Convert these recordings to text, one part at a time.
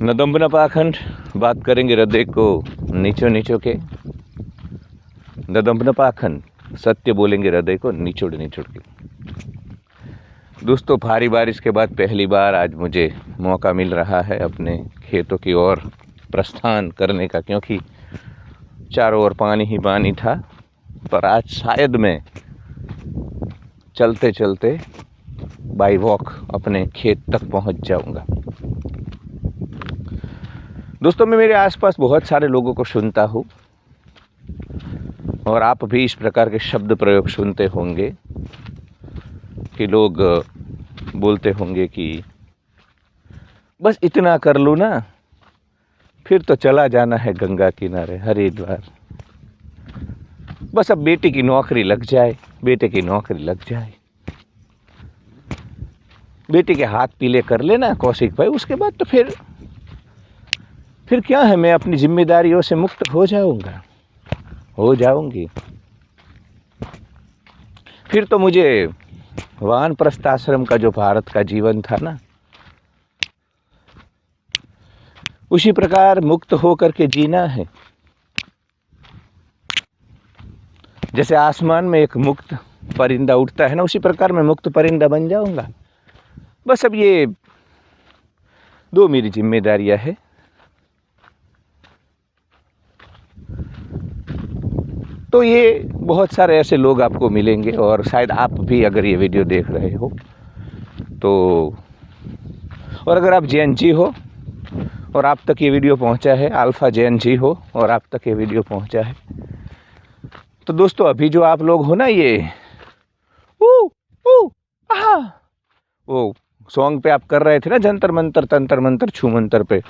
नदम्ब न पाखंड, बात करेंगे हृदय को नीचो नीचो के। नदम्ब न पाखंड, सत्य बोलेंगे हृदय को निचोड़ निचोड़ के। दोस्तों, भारी बारिश के बाद पहली बार आज मुझे मौका मिल रहा है अपने खेतों की ओर प्रस्थान करने का, क्योंकि चारों ओर पानी ही पानी था। पर आज शायद मैं चलते चलते बाई वॉक अपने खेत तक पहुंच जाऊंगा। दोस्तों, मैं मेरे आसपास बहुत सारे लोगों को सुनता हूँ और आप भी इस प्रकार के शब्द प्रयोग सुनते होंगे कि लोग बोलते होंगे कि बस इतना कर लूँ ना, फिर तो चला जाना है गंगा किनारे हरिद्वार। बस अब बेटी की नौकरी लग जाए, बेटे की नौकरी लग जाए, बेटी के हाथ पीले कर लेना कौशिक भाई, उसके बाद तो फिर क्या है, मैं अपनी जिम्मेदारियों से मुक्त हो जाऊंगा, हो जाऊंगी। फिर तो मुझे वानप्रस्थ आश्रम का जो भारत का जीवन था ना, उसी प्रकार मुक्त हो करके जीना है। जैसे आसमान में एक मुक्त परिंदा उड़ता है ना, उसी प्रकार मैं मुक्त परिंदा बन जाऊंगा। बस अब ये दो मेरी जिम्मेदारियां है। तो ये बहुत सारे ऐसे लोग आपको मिलेंगे और शायद आप भी अगर ये वीडियो देख रहे हो तो, और अगर आप JNG हो और आप तक ये वीडियो पहुंचा है, अल्फा JNG हो और आप तक ये वीडियो पहुंचा है, तो दोस्तों अभी जो आप लोग हो ना, ये आहा वो सॉन्ग पे आप कर रहे थे ना, जंतर मंतर तंतर मंतर छू मंतर पे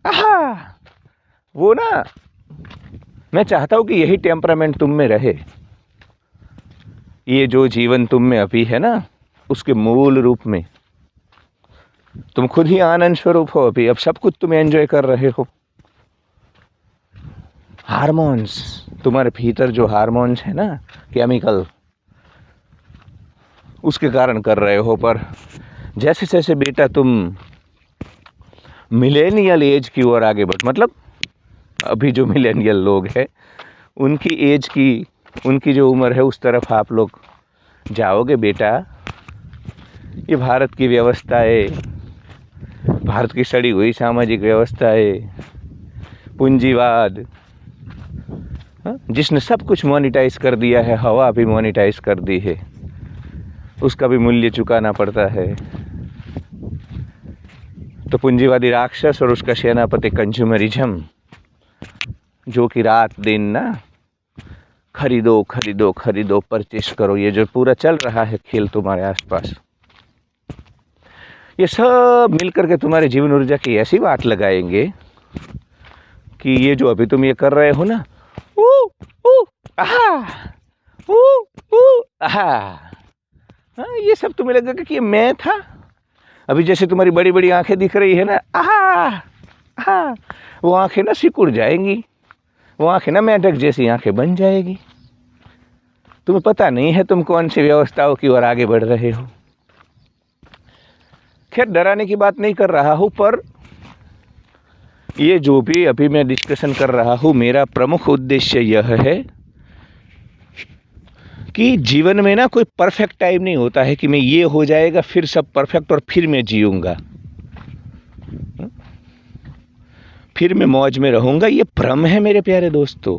आहा, वो ना मैं चाहता हूं कि यही टेम्परामेंट तुम में रहे। ये जो जीवन तुम में अभी है ना, उसके मूल रूप में तुम खुद ही आनंद स्वरूप हो। अभी अब सब कुछ तुम एंजॉय कर रहे हो। हार्मोन्स, तुम्हारे भीतर जो हार्मोन्स है ना, केमिकल, उसके कारण कर रहे हो। पर जैसे जैसे बेटा तुम मिलेनियल एज की ओर आगे बढ़, मतलब अभी जो मिलेनियल लोग हैं उनकी एज की, उनकी जो उम्र है उस तरफ आप लोग जाओगे बेटा, ये भारत की व्यवस्थाएं, भारत की सड़ी हुई सामाजिक व्यवस्थाएं, पूंजीवाद, जिसने सब कुछ मोनिटाइज कर दिया है, हवा भी मोनिटाइज कर दी है, उसका भी मूल्य चुकाना पड़ता है। तो पूंजीवादी राक्षस और उसका सेनापति कंज्यूमरिज्म, जो कि रात दिन ना खरीदो खरीदो खरीदो, परचेस करो, ये जो पूरा चल रहा है खेल तुम्हारे आसपास, ये सब मिलकर के तुम्हारे जीवन ऊर्जा की ऐसी वाट लगाएंगे कि ये जो अभी तुम ये कर रहे हो ना, ये सब तुम्हें लगेगा कि ये मैं था। अभी जैसे तुम्हारी बड़ी बड़ी आंखें दिख रही है ना, वो आंखें ना सिकुड़ जाएंगी, वो आंखें ना मेंढक जैसी आंखें बन जाएगी। तुम्हें पता नहीं है तुम कौन सी व्यवस्थाओं की ओर आगे बढ़ रहे हो। खैर, डराने की बात नहीं कर रहा हूं, पर ये जो भी अभी मैं डिस्कशन कर रहा हूं, मेरा प्रमुख उद्देश्य यह है कि जीवन में ना कोई परफेक्ट टाइम नहीं होता है कि मैं ये हो जाएगा फिर सब परफेक्ट और फिर मैं जीऊंगा, फिर मैं मौज में रहूंगा। ये भ्रम है मेरे प्यारे दोस्तों,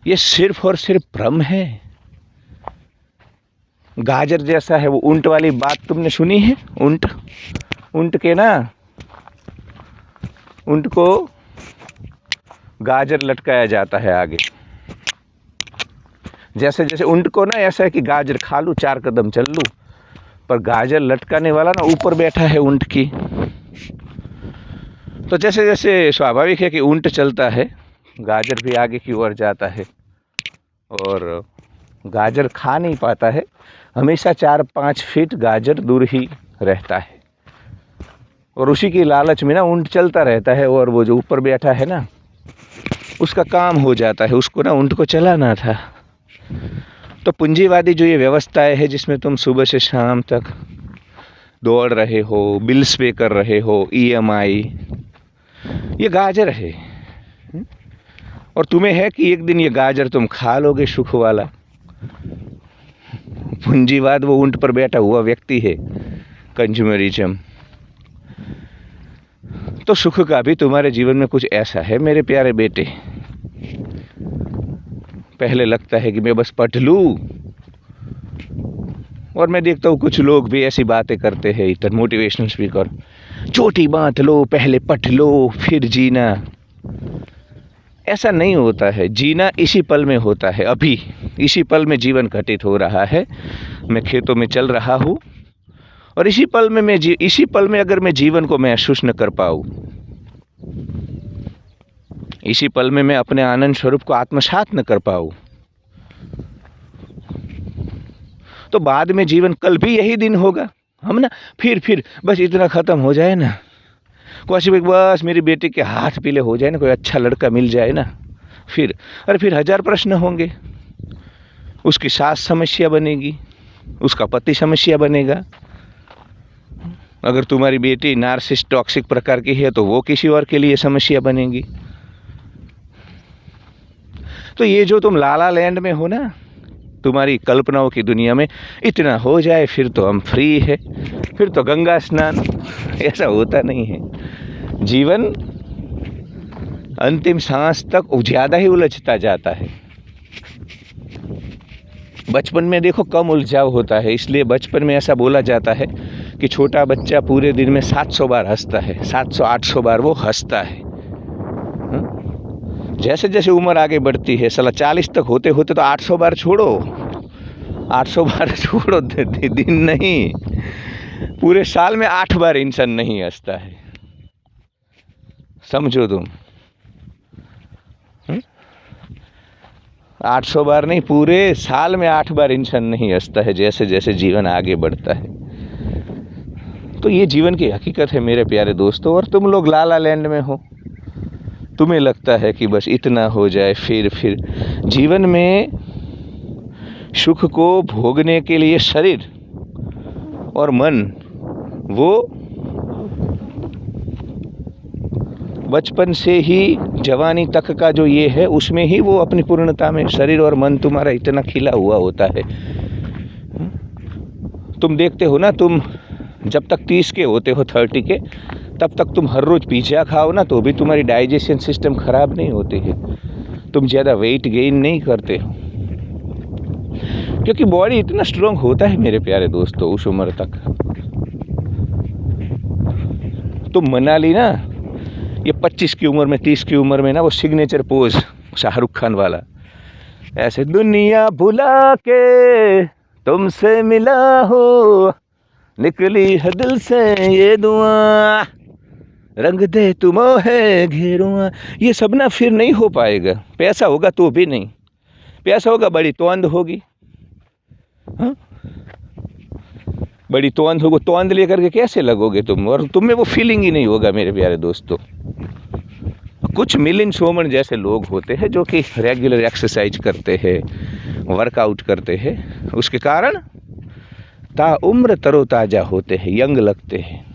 ये सिर्फ और सिर्फ भ्रम है। गाजर जैसा है वो ऊंट वाली बात तुमने सुनी है? ऊंट के ना, ऊंट को गाजर लटकाया जाता है आगे। जैसे जैसे ऊंट को ना ऐसा है कि गाजर खा लूँ, 4 कदम चल लूँ, पर गाजर लटकाने वाला ना ऊपर बैठा है ऊंट की। तो जैसे जैसे स्वाभाविक है कि ऊंट चलता है, गाजर भी आगे की ओर जाता है और गाजर खा नहीं पाता है, हमेशा 4-5 फीट गाजर दूर ही रहता है। और उसी की लालच में ना ऊंट चलता रहता है, और वो जो ऊपर बैठा है ना, उसका काम हो जाता है, उसको ना ऊंट को चलाना था। तो पूंजीवादी जो ये व्यवस्थाएं है जिसमें तुम सुबह से शाम तक दौड़ रहे हो, बिल्स पे कर रहे हो, EMI, ये गाजर है। और तुम्हें है कि एक दिन ये गाजर तुम खा लोगे सुख वाला। पूंजीवाद वो ऊंट पर बैठा हुआ व्यक्ति है, कंज्यूमरिज्म। तो सुख का भी तुम्हारे जीवन में कुछ ऐसा है मेरे प्यारे बेटे। पहले लगता है कि मैं बस पढ़ लूँ, और मैं देखता हूँ कुछ लोग भी ऐसी बातें करते हैं, इधर मोटिवेशनल स्पीकर, चोटी बांध लो, पहले पढ़ लो फिर जीना। ऐसा नहीं होता है। जीना इसी पल में होता है। अभी इसी पल में जीवन घटित हो रहा है। मैं खेतों में चल रहा हूँ, और इसी पल में अगर मैं जीवन को महसूस न कर पाऊँ, इसी पल में मैं अपने आनंद स्वरूप को आत्मसात न कर पाऊँ, तो बाद में जीवन कल भी यही दिन होगा। हम ना फिर बस इतना ख़त्म हो जाए ना, कुछ भी, बस मेरी बेटी के हाथ पीले हो जाए ना, कोई अच्छा लड़का मिल जाए ना, फिर 1000 प्रश्न होंगे। उसकी सास समस्या बनेगी, उसका पति समस्या बनेगा। अगर तुम्हारी बेटी नार्सिसिस्ट टॉक्सिक प्रकार की है तो वो किसी और के लिए समस्या बनेगी। तो ये जो तुम लाला लैंड में हो ना, तुम्हारी कल्पनाओं की दुनिया में, इतना हो जाए फिर तो हम फ्री है, फिर तो गंगा स्नान, ऐसा होता नहीं है। जीवन अंतिम सांस तक ज़्यादा ही उलझता जाता है। बचपन में देखो कम उलझाव होता है, इसलिए बचपन में ऐसा बोला जाता है कि छोटा बच्चा पूरे दिन में 700 बार हंसता है, 700-800 बार वो हंसता है। जैसे जैसे उम्र आगे बढ़ती है, साला 40 तक होते होते तो 800 बार छोड़ो, 800 बार छोड़ो, दिन नहीं, पूरे साल में 8 बार इंसान नहीं हंसता है। समझो तुम, 800 बार नहीं, पूरे साल में 8 बार इंसान नहीं हंसता है, जैसे जैसे जीवन आगे बढ़ता है। तो ये जीवन की हकीकत है मेरे प्यारे दोस्तों। और तुम लोग लाला लैंड में हो, तुम्हें लगता है कि बस इतना हो जाए, फिर जीवन में सुख को भोगने के लिए शरीर और मन, वो बचपन से ही जवानी तक का जो ये है, उसमें ही वो अपनी पूर्णता में शरीर और मन तुम्हारा इतना खिला हुआ होता है। तुम देखते हो ना, तुम जब तक 30 के होते हो, 30 के, तब तक तुम हर रोज़ पिज़्ज़ा खाओ ना, तो भी तुम्हारी डाइजेशन सिस्टम ख़राब नहीं होती है, तुम ज़्यादा वेट गेन नहीं करते हो, क्योंकि बॉडी इतना स्ट्रांग होता है मेरे प्यारे दोस्तों उस उम्र तक। तुम मना ली ना, ये 25 की उम्र में, 30 की उम्र में ना, वो सिग्नेचर पोज शाहरुख खान वाला, ऐसे दुनिया भुला के तुमसे मिला हो, निकली है दिल से ये दुआ, रंग दे तुम है घेरुआ। ये सब ना फिर नहीं हो पाएगा। पैसा होगा तो भी नहीं, पैसा होगा बड़ी तोंद होगी। हाँ, बड़ी तोंद होगी, तोंद लेकर के कैसे लगोगे तुम, और तुम में वो फीलिंग ही नहीं होगा मेरे प्यारे दोस्तों। कुछ मिलिंद सोमन जैसे लोग होते हैं जो कि रेगुलर एक्सरसाइज करते हैं, वर्कआउट करते हैं, उसके कारण ताउम्र तरोताज़ा होते हैं, यंग लगते हैं।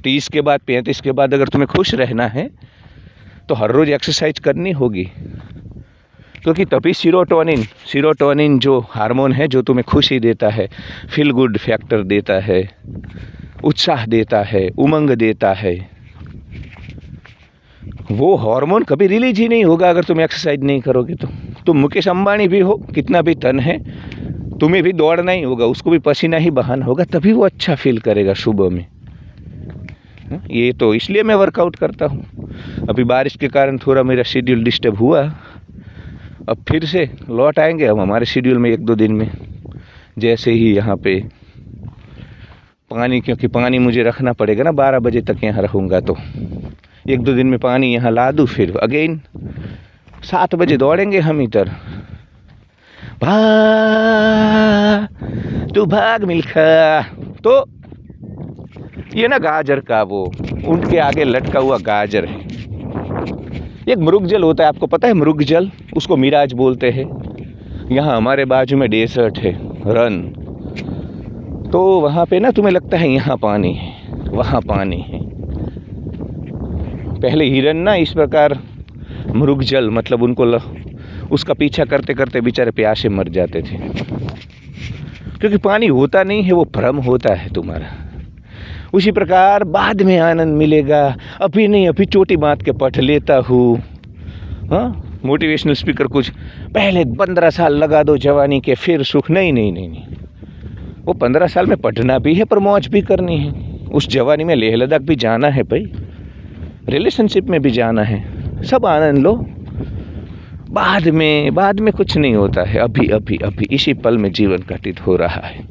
30 के बाद, 35 के बाद अगर तुम्हें खुश रहना है तो हर रोज़ एक्सरसाइज करनी होगी, क्योंकि तभी सीरोटोनिन जो हार्मोन है, जो तुम्हें खुशी देता है, फील गुड फैक्टर देता है, उत्साह देता है, उमंग देता है, वो हार्मोन कभी रिलीज ही नहीं होगा अगर तुम एक्सरसाइज नहीं करोगे तो। तुम मुकेश अंबानी भी हो, कितना भी धन है, तुम्हें भी दौड़ना ही होगा, उसको भी पसीना ही बहाना होगा, तभी वो अच्छा फील करेगा सुबह में। ये तो इसलिए मैं वर्कआउट करता हूँ। अभी बारिश के कारण थोड़ा मेरा शेड्यूल डिस्टर्ब हुआ, अब फिर से लौट आएंगे हम हमारे शेड्यूल में 1-2 दिन में, जैसे ही यहाँ पे पानी, क्योंकि पानी मुझे रखना पड़ेगा ना, 12 बजे तक यहाँ रहूँगा, तो 1-2 दिन में पानी यहाँ ला दूँ, फिर अगेन 7 बजे दौड़ेंगे हम इधर। तू भाग मिल्खा। तो ये ना गाजर का, वो ऊंट के आगे लटका हुआ गाजर है। एक मृगजल होता है, आपको पता है मृगजल, उसको मिराज बोलते हैं। यहाँ हमारे बाजू में डेजर्ट है, रन, तो वहाँ पे ना तुम्हें लगता है यहाँ पानी है, वहाँ पानी है। पहले हिरन ना इस प्रकार मृग जल मतलब उसका पीछा करते करते बेचारे प्यासे मर जाते थे, क्योंकि पानी होता नहीं है, वो भ्रम होता है तुम्हारा। उसी प्रकार बाद में आनंद मिलेगा, अभी नहीं, अभी छोटी बात के पढ़ लेता हूँ। हाँ, मोटिवेशनल स्पीकर कुछ पहले 15 साल लगा दो जवानी के, फिर सुख। नहीं नहीं नहीं नहीं, वो 15 साल में पढ़ना भी है पर मौज भी करनी है। उस जवानी में लेह लद्दाख भी जाना है भाई, रिलेशनशिप में भी जाना है, सब आनंद लो। बाद में कुछ नहीं होता है, अभी अभी अभी इसी पल में जीवन घटित हो रहा है।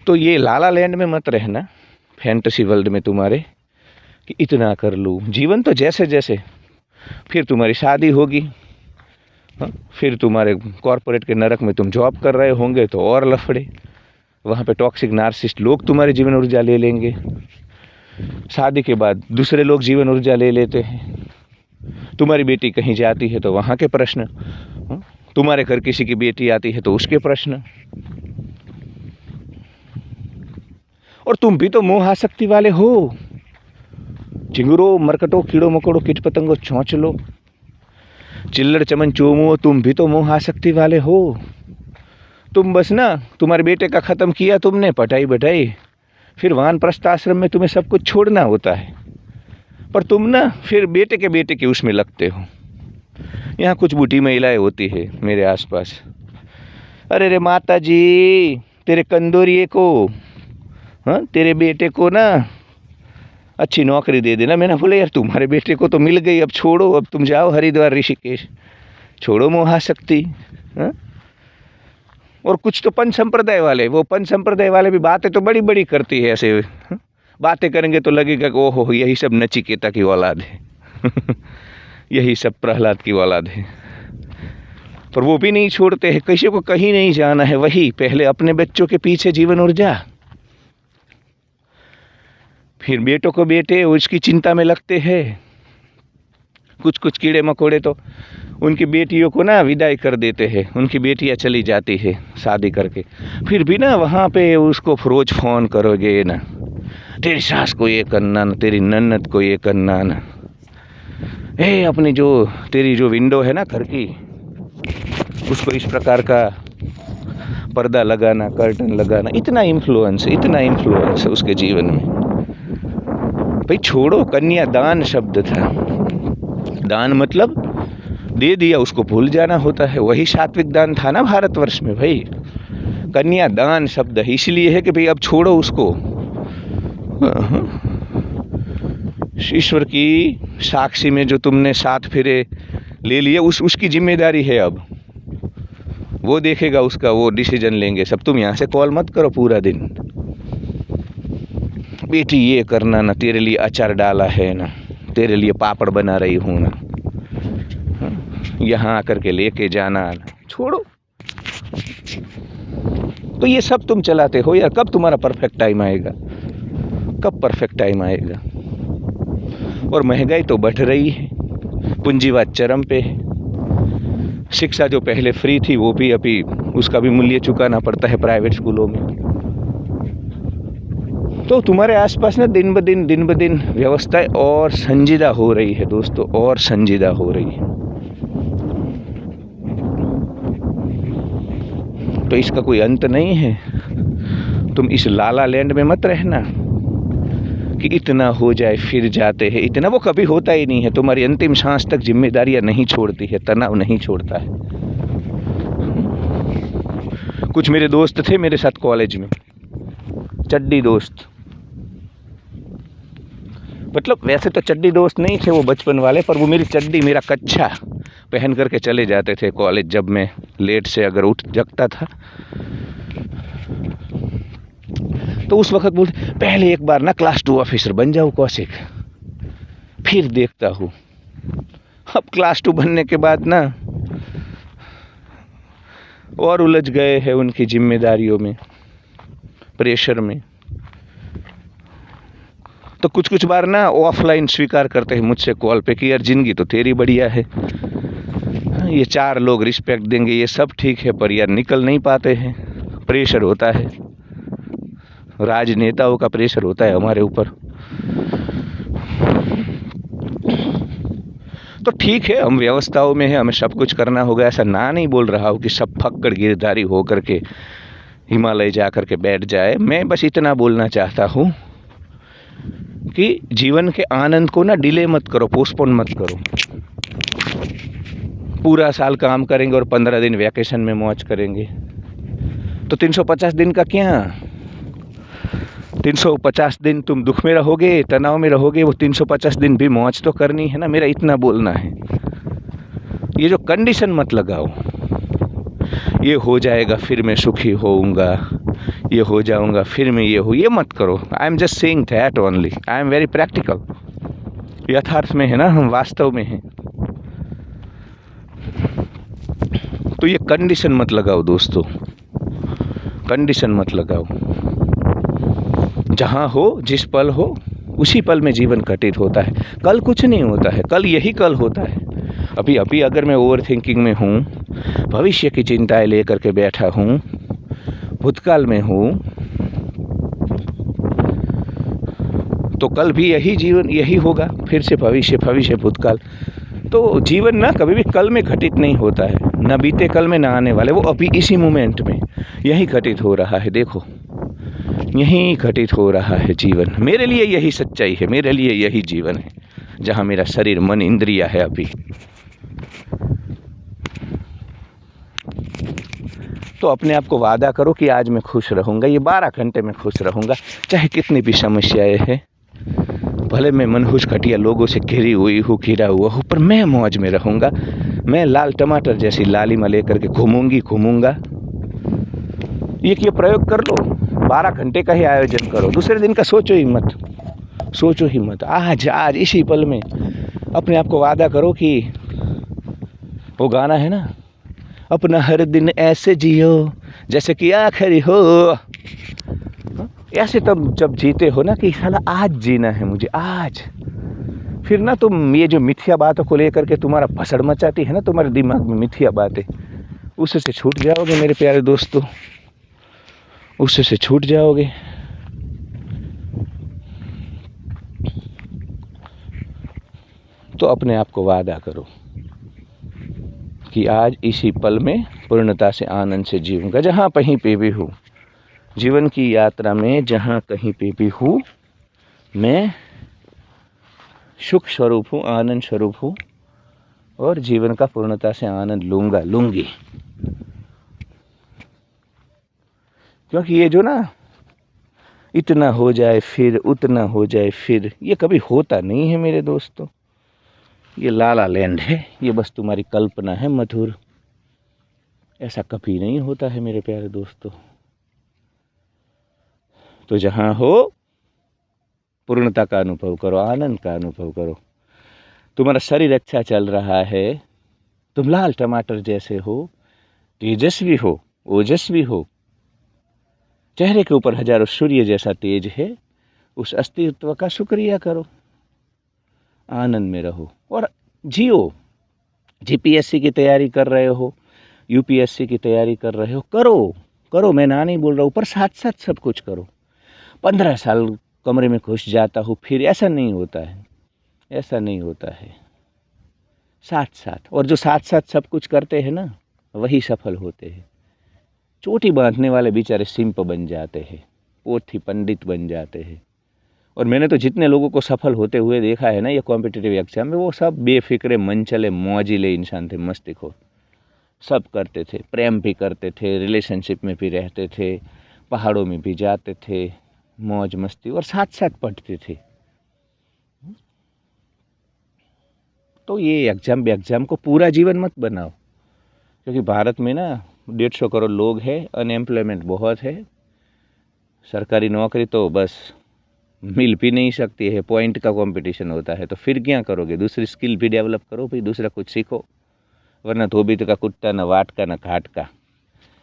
तो ये लाला लैंड में मत रहना, फैंटेसी वर्ल्ड में तुम्हारे, कि इतना कर लूँ। जीवन तो जैसे जैसे, फिर तुम्हारी शादी होगी, हाँ, फिर तुम्हारे कॉर्पोरेट के नरक में तुम जॉब कर रहे होंगे तो और लफड़े, वहाँ पे टॉक्सिक नार्सिसिस्ट लोग तुम्हारी जीवन ऊर्जा ले लेंगे। शादी के बाद दूसरे लोग जीवन ऊर्जा ले लेते हैं। तुम्हारी बेटी कहीं जाती है तो वहाँ के प्रश्न, तुम्हारे घर किसी की बेटी आती है तो उसके प्रश्न। और तुम भी तो मोह आसक्ति वाले हो। चिंगुरो, मरकटो, कीड़ो मकोड़ो, कीट पतंगो, चौंचलो, चिल्लड़ चमन चोमुओ, तुम भी तो मोह आसक्ति वाले हो। तुम बस ना, तुम्हारे बेटे का ख़त्म किया तुमने, पटाई बटाई, फिर वानप्रस्थ आश्रम में तुम्हें सब कुछ छोड़ना होता है, पर तुम ना फिर बेटे के उसमें लगते हो। यहाँ कुछ बूढ़ी महिलाएं होती है मेरे आसपास, अरे रे माता जी, तेरे कंदोरिये को, हाँ, तेरे बेटे को ना अच्छी नौकरी दे देना। मैंने बोला यार तुम्हारे बेटे को तो मिल गई, अब छोड़ो, अब तुम जाओ हरिद्वार ऋषिकेश, छोड़ो मोहासक्ति। हाँ? और कुछ तो पंच संप्रदाय वाले, वो पंच संप्रदाय वाले भी बातें तो बड़ी बड़ी करती है ऐसे। हाँ? बातें करेंगे तो लगेगा कि ओहो यही सब नचिकेता की औलाद है यही सब प्रहलाद की औलाद है। पर वो भी नहीं छोड़ते हैं, किसी को कहीं नहीं जाना है, वही पहले अपने बच्चों के पीछे जीवन ऊर्जा, फिर बेटों को बेटे उसकी चिंता में लगते हैं। कुछ कीड़े मकोड़े तो उनकी बेटियों को ना विदाई कर देते हैं, उनकी बेटियां चली जाती है शादी करके, फिर भी ना वहाँ पे उसको रोज फ़ोन करोगे ना, तेरी सास को ये करना ना, तेरी नन्नद को ये करना ना, अपनी जो तेरी जो विंडो है ना घर की, उसको इस प्रकार का पर्दा लगाना, कर्टन लगाना। इतना इन्फ्लुएंस है उसके जीवन में। भाई छोड़ो, कन्या दान शब्द था, दान मतलब दे दिया, उसको भूल जाना होता है, वही सात्विक दान था ना भारतवर्ष में। भाई कन्या दान शब्द है, इसलिए है कि भाई अब छोड़ो उसको, ईश्वर की साक्षी में जो तुमने 7 फेरे ले लिए, उसकी जिम्मेदारी है, अब वो देखेगा, उसका वो डिसीजन लेंगे सब। तुम यहाँ से कॉल मत करो पूरा दिन, बेटी ये करना ना, तेरे लिए अचार डाला है ना, तेरे लिए पापड़ बना रही हूँ ना, यहाँ आकर के लेके जाना ना, छोड़ो। तो ये सब तुम चलाते हो यार, कब तुम्हारा परफेक्ट टाइम आएगा, कब परफेक्ट टाइम आएगा। और महंगाई तो बढ़ रही है, पूंजीवाद चरम पे है, शिक्षा जो पहले फ्री थी वो भी अभी उसका भी मूल्य चुकाना पड़ता है प्राइवेट स्कूलों में। तो तुम्हारे आसपास ना दिन ब दिन व्यवस्थाएं और संजीदा हो रही है दोस्तों, और संजीदा हो रही है। तो इसका कोई अंत नहीं है। तुम इस लाला लैंड में मत रहना कि इतना हो जाए फिर जाते हैं, इतना वो कभी होता ही नहीं है। तुम्हारी अंतिम सांस तक जिम्मेदारियां नहीं छोड़ती है, तनाव नहीं छोड़ता है। कुछ मेरे दोस्त थे मेरे साथ कॉलेज में, चड्डी दोस्त, मतलब वैसे तो चड्डी दोस्त नहीं थे वो बचपन वाले, पर वो मेरी चड्डी, मेरा कच्छा पहन करके चले जाते थे कॉलेज। जब मैं लेट से अगर उठ जगता था तो उस वक्त बोलते पहले एक बार ना क्लास 2 ऑफिसर बन जाओ कौशिक, फिर देखता हूँ। अब क्लास 2 बनने के बाद ना और उलझ गए हैं उनकी जिम्मेदारियों में, प्रेशर में। तो कुछ बार ना ऑफलाइन स्वीकार करते हैं मुझसे कॉल पे कि यार जिंदगी तो तेरी बढ़िया है, ये 4 लोग रिस्पेक्ट देंगे, ये सब ठीक है, पर यार निकल नहीं पाते हैं। प्रेशर होता है, राजनेताओं का प्रेशर होता है हमारे ऊपर। तो ठीक है, हम व्यवस्थाओं में हैं, हमें सब कुछ करना होगा, ऐसा ना नहीं बोल रहा हूँ कि सब फक्कड़ गिरधारी हो करके हिमालय जा कर के बैठ जाए। मैं बस इतना बोलना चाहता हूँ कि जीवन के आनंद को ना डिले मत करो, पोस्टपोन मत करो। पूरा साल काम करेंगे और 15 दिन वैकेशन में मौज करेंगे तो 350 दिन का क्या? 350 दिन तुम दुख में रहोगे, तनाव में रहोगे, वो 350 दिन भी मौज तो करनी है ना। मेरा इतना बोलना है। ये जो कंडीशन मत लगाओ, ये हो जाएगा फिर मैं सुखी होऊंगा, ये हो जाऊंगा फिर मैं ये हो, ये मत करो। I am just saying that only. I am very practical. यथार्थ में है ना, हम वास्तव में हैं। तो ये कंडीशन मत लगाओ दोस्तों, कंडीशन मत लगाओ। जहाँ हो, जिस पल हो, उसी पल में जीवन घटित होता है। कल कुछ नहीं होता है, कल यही कल होता है। अभी अगर मैं ओवर थिंकिंग में हूँ, भविष्य की चिंताएं लेकर के बैठा हूँ, भूतकाल में हूँ, तो कल भी यही जीवन यही होगा, फिर से भविष्य, भविष्य भूतकाल। तो जीवन ना कभी भी कल में घटित नहीं होता है, ना बीते कल में, ना आने वाले, वो अभी इसी मोमेंट में यही घटित हो रहा है। देखो, यही घटित हो रहा है जीवन। मेरे लिए यही सच्चाई है, मेरे लिए यही जीवन है, जहाँ मेरा शरीर, मन, इंद्रिया है अभी। तो अपने आप को वादा करो कि आज मैं खुश रहूँगा, ये 12 घंटे में खुश रहूँगा, चाहे कितनी भी समस्याएं हैं, भले मैं मनहूस घटिया लोगों से घिरी हुई हूँ, घिरा हुआ हूँ, पर मैं मौज में रहूँगा। मैं लाल टमाटर जैसी लालिमा लेकर के घूमूंगा। ये प्रयोग कर लो, 12 घंटे का ही आयोजन करो, दूसरे दिन का सोचो ही मत, सोचो ही मत। आज इसी पल में अपने आप को वादा करो कि वो गाना है ना, अपना हर दिन ऐसे जियो जैसे कि आखिरी हो। ऐसे तब जब जीते हो ना कि साला आज जीना है मुझे, आज। फिर ना तुम ये जो मिथ्या बातों को लेकर के तुम्हारा भसड़ मचाती है ना, तुम्हारे दिमाग में मिथ्या बातें, उससे छूट जाओगे मेरे प्यारे दोस्तों, उससे छूट जाओगे। तो अपने आप को वादा करो कि आज इसी पल में पूर्णता से, आनंद से जीऊंगा, जहाँ कहीं पे भी हूँ, जीवन की यात्रा में जहाँ कहीं पे भी हूँ, मैं सुख स्वरूप हूँ, आनंद स्वरूप हूँ, और जीवन का पूर्णता से आनंद लूंगी। क्योंकि ये जो ना इतना हो जाए फिर, उतना हो जाए फिर, ये कभी होता नहीं है मेरे दोस्तों। ये लाला लैंड है, ये बस तुम्हारी कल्पना है मधुर। ऐसा कभी नहीं होता है मेरे प्यारे दोस्तों। तो जहाँ हो, पूर्णता का अनुभव करो, आनंद का अनुभव करो। तुम्हारा शरीर अच्छा चल रहा है, तुम लाल टमाटर जैसे हो, तेजस्वी हो, ओजस्वी हो, चेहरे के ऊपर हजारों सूर्य जैसा तेज है, उस अस्तित्व का शुक्रिया करो, आनंद में रहो और जियो। जीपीएससी की तैयारी कर रहे हो, यूपीएससी की तैयारी कर रहे हो, करो, मैं ना नहीं बोल रहा हूँ, पर साथ साथ सब कुछ करो। 15 साल कमरे में घुस जाता हूँ फिर, ऐसा नहीं होता है, ऐसा नहीं होता है। साथ साथ, और जो साथ साथ सब कुछ करते हैं ना, वही सफल होते हैं। चोटी बांधने वाले बेचारे सिंप बन जाते हैं, पोथी पंडित बन जाते हैं। और मैंने तो जितने लोगों को सफल होते हुए देखा है ना ये कॉम्पिटिटिव एग्जाम में, वो सब बेफिक्रे, मनचले, मौजिले इंसान थे, मस्तिष्क। सब करते थे, प्रेम भी करते थे, रिलेशनशिप में भी रहते थे, पहाड़ों में भी जाते थे, मौज मस्ती, और साथ साथ पढ़ते थे। तो ये एग्जाम को पूरा जीवन मत बनाओ, क्योंकि भारत में ना 150 करोड़ लोग हैं, अनएम्प्लॉयमेंट बहुत है, सरकारी नौकरी तो बस मिल भी नहीं सकती है, पॉइंट का कंपटीशन होता है। तो फिर क्या करोगे? दूसरी स्किल भी डेवलप करो, फिर दूसरा कुछ सीखो, वरना धोबी का कुत्ता, न वाट का न घाट का,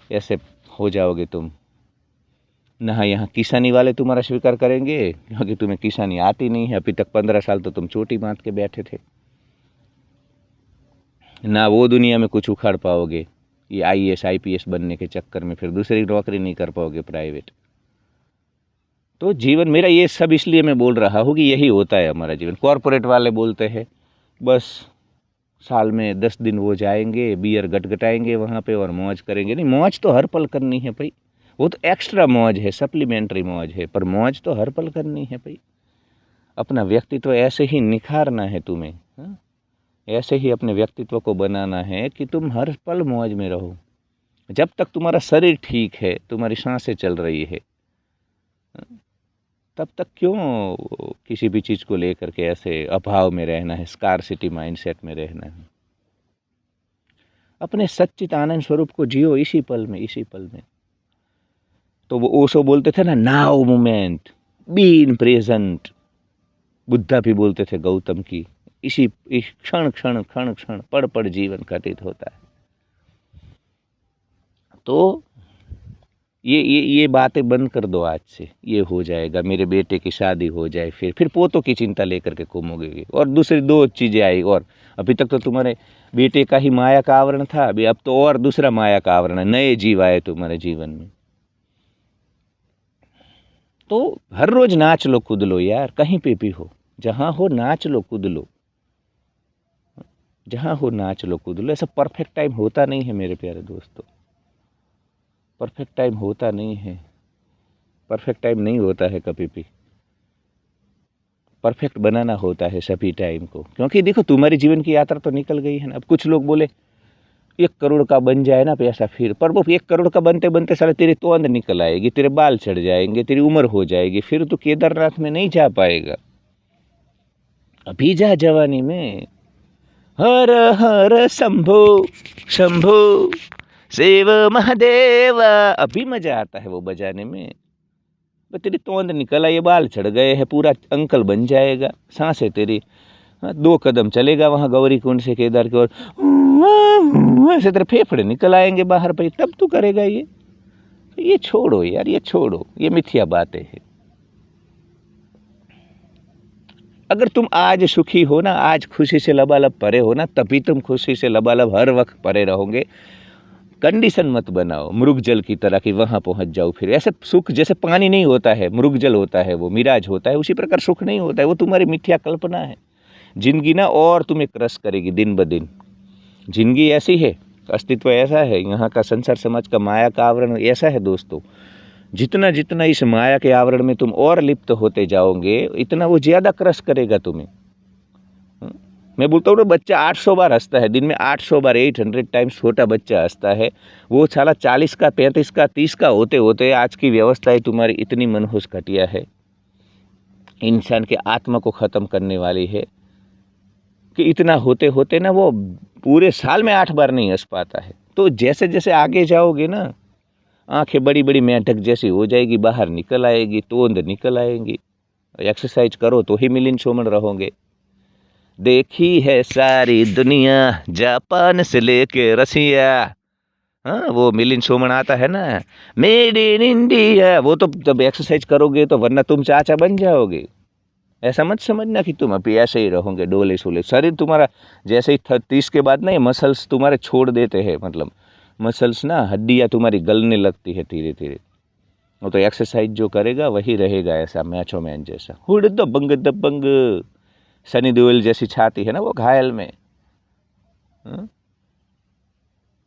ऐसे हो जाओगे तुम। ना यहाँ किसानी वाले तुम्हारा स्वीकार करेंगे, क्योंकि तुम्हें किसानी आती नहीं है। अभी तक 15 साल तो तुम चोटी बांध के बैठे थे, ना वो दुनिया में कुछ उखाड़ पाओगे। ये IAS IPS बनने के चक्कर में फिर दूसरी नौकरी नहीं कर पाओगे प्राइवेट। तो जीवन मेरा ये सब इसलिए मैं बोल रहा हूँ कि यही होता है हमारा जीवन। कॉरपोरेट वाले बोलते हैं बस साल में 10 दिन वो जाएंगे, बियर गटगटाएंगे वहाँ पे और मौज करेंगे। नहीं, मौज तो हर पल करनी है भाई, वो तो एक्स्ट्रा मौज है, सप्लीमेंट्री मौज है, पर मौज तो हर पल करनी है भाई। अपना व्यक्तित्व ऐसे ही निखारना है तुम्हें, हाँ? ऐसे ही अपने व्यक्तित्व को बनाना है कि तुम हर पल मौज में रहो। जब तक तुम्हारा शरीर ठीक है, तुम्हारी सांसें चल रही है, तब तक क्यों किसी भी चीज़ को लेकर के ऐसे अभाव में रहना है, स्कार्सिटी माइंडसेट में रहना है। अपने सच्चित आनंद स्वरूप को जियो इसी पल में, इसी पल में। तो वो ओशो बोलते थे ना, now moment, be in present. Buddha भी बोलते थे गौतम की, इसी क्षण क्षण क्षण क्षण पड़ पड़ जीवन घटित होता है। तो ये बातें बंद कर दो आज से। ये हो जाएगा, मेरे बेटे की शादी हो जाए, फिर पोतों की चिंता लेकर के घूमोगे, और दूसरी 2 चीज़ें आई। और अभी तक तो तुम्हारे बेटे का ही माया का आवरण था, अभी अब तो और दूसरा माया का आवरण है, नए जीव आए तुम्हारे जीवन में। तो हर रोज नाच लो, कूद लो यार, कहीं पे भी हो, जहाँ हो नाच लो, कूद लो, जहाँ हो नाच लो, कूद लो। ऐसा परफेक्ट टाइम होता नहीं है मेरे प्यारे दोस्तों, परफेक्ट टाइम होता नहीं है, परफेक्ट टाइम नहीं होता है कभी भी। परफेक्ट बनाना होता है सभी टाइम को, क्योंकि देखो तुम्हारी जीवन की यात्रा तो निकल गई है ना। अब कुछ लोग बोले 1 करोड़ का बन जाए ना पैसा, फिर पर वो 1 करोड़ का बनते बनते साला तेरी तोंद निकल आएगी, तेरे बाल चढ़ जाएंगे, तेरी उम्र हो जाएगी, फिर तो केदारनाथ में नहीं जा पाएगा। अभी जा जवानी में, हर हर शंभो शंभो शिव महादेव, अभी मजा आता है वो बजाने में। तेरी तोंद निकल आई, बाल चढ़ गए हैं, पूरा अंकल बन जाएगा, सांसें तेरी 2 कदम चलेगा वहाँ गौरी कुंड से केदार की ओर, ऐसे तेरे फेफड़े निकल आएंगे बाहर भाई, तब तू करेगा ये छोड़ो यार, ये छोड़ो, ये मिथ्या बातें हैं। अगर तुम आज सुखी हो ना, आज खुशी से लबालब परे हो ना, तभी तुम खुशी से लबालब हर वक्त परे रहोगे। कंडीशन मत बनाओ मृग जल की तरह कि वहाँ पहुँच जाओ। फिर ऐसे सुख जैसे पानी नहीं होता है, मृग जल होता है, वो मिराज होता है, उसी प्रकार सुख नहीं होता है, वो तुम्हारी मिथ्या कल्पना है। जिंदगी ना और तुम्हें क्रश करेगी दिन ब दिन। जिंदगी ऐसी है, अस्तित्व ऐसा है, यहाँ का संसार समाज का माया का आवरण ऐसा है दोस्तों, जितना जितना इस माया के आवरण में तुम और लिप्त होते जाओगे, इतना वो ज़्यादा क्रश करेगा तुम्हें। मैं बोलता हूँ ना, बच्चा 800 बार हंसता है दिन में, 800 बार 800 टाइम्स छोटा बच्चा हंसता है, वो साला 40 का 35 का 30 का होते होते आज की व्यवस्थाएं तुम्हारी इतनी मनहूस घटिया है, इंसान के आत्मा को ख़त्म करने वाली है, कि इतना होते होते ना वो पूरे साल में 8 बार नहीं हंस पाता है। तो जैसे जैसे आगे जाओगे ना, आंखें बड़ी बड़ी मेंढक जैसी हो जाएगी, बाहर निकल आएगी, तोंद निकल आएंगी। एक्सरसाइज करो तो ही मिलिन सोमन रहोगे। देखी है सारी दुनिया, जापान से लेके रसिया, हाँ वो मिलिन सोमन आता है ना, मेड इन इंडिया, वो तो जब एक्सरसाइज करोगे तो, वरना तुम चाचा बन जाओगे। ऐसा मत समझना कि तुम अभी ऐसे ही रहोगे डोले सोले। शरीर तुम्हारा जैसे ही 30 के बाद ना, ये मसल्स तुम्हारे छोड़ देते हैं, मतलब मसल्स ना, हड्डियाँ तुम्हारी गलने लगती है धीरे धीरे। वो तो एक्सरसाइज जो करेगा वही रहेगा ऐसा मैचो मैन जैसा, हुड दबंग दबंग, सनी देओल जैसी छाती है ना वो घायल में।